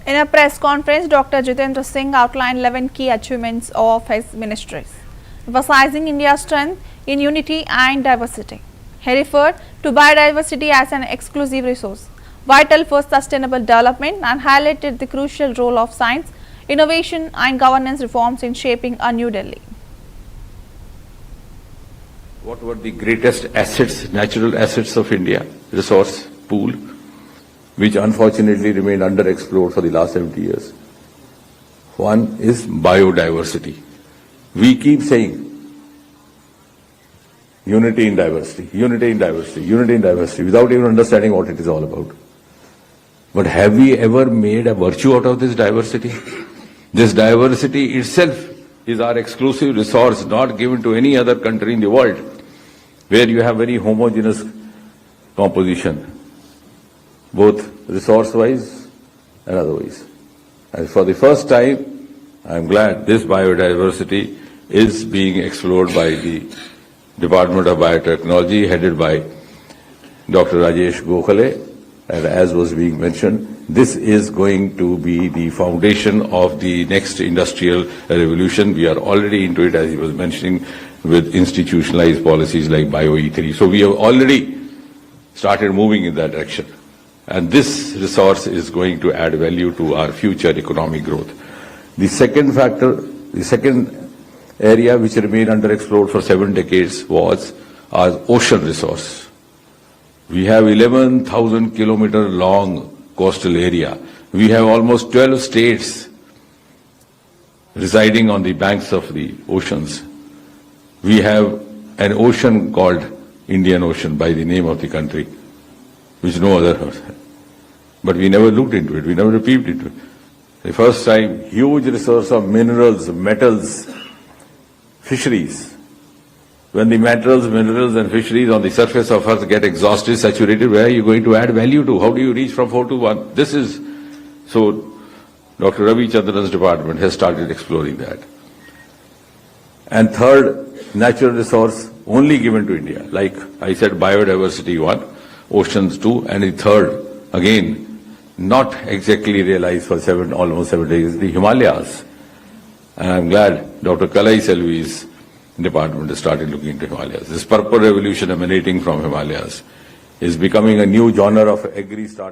In a press conference, Dr. Jitendra Singh outlined 11 key achievements of his ministries, emphasizing India's strength in unity and diversity. He referred to biodiversity as an exclusive resource, vital for sustainable development, and highlighted the crucial role of science, innovation and governance reforms in shaping a New Delhi. What were the greatest assets, natural assets of India, resource pool, which unfortunately remained underexplored for the last 70 years? One is biodiversity. We keep saying unity in diversity, unity in diversity, unity in diversity, without even understanding what it is all about. But have we ever made a virtue out of this diversity? This diversity itself is our exclusive resource, not given to any other country in the world, where you have very homogeneous composition, both resource-wise and otherwise. And for the first time, I am glad this biodiversity is being explored by the Department of Biotechnology, headed by Dr. Rajesh Gokhale. And as was being mentioned, this is going to be the foundation of the next industrial revolution. We are already into it, as he was mentioning, with institutionalized policies like BioE3. So we have already started moving in that direction. And this resource is going to add value to our future economic growth. The second factor, the second area which remained underexplored for 7 decades was our ocean resource. We have 11,000 kilometer long coastal area. We have almost 12 states residing on the banks of the oceans. We have an ocean called Indian Ocean by the name of the country, which no other has. But we never looked into it, we never peeped into it. The first time, huge resource of minerals, metals, fisheries. When the minerals and fisheries on the surface of Earth get exhausted, saturated, where are you going to add value to? How do you reach from 4 to 1? This is, so Dr. Ravi Chandran's department has started exploring that. And third, natural resource only given to India. Like I said, biodiversity 1, oceans 2, and the third, again, not exactly realized for almost 7 days, the Himalayas. And I'm glad Dr. Kalai Selvi's department has started looking into Himalayas. This purple revolution emanating from Himalayas is becoming a new genre of agri-startup.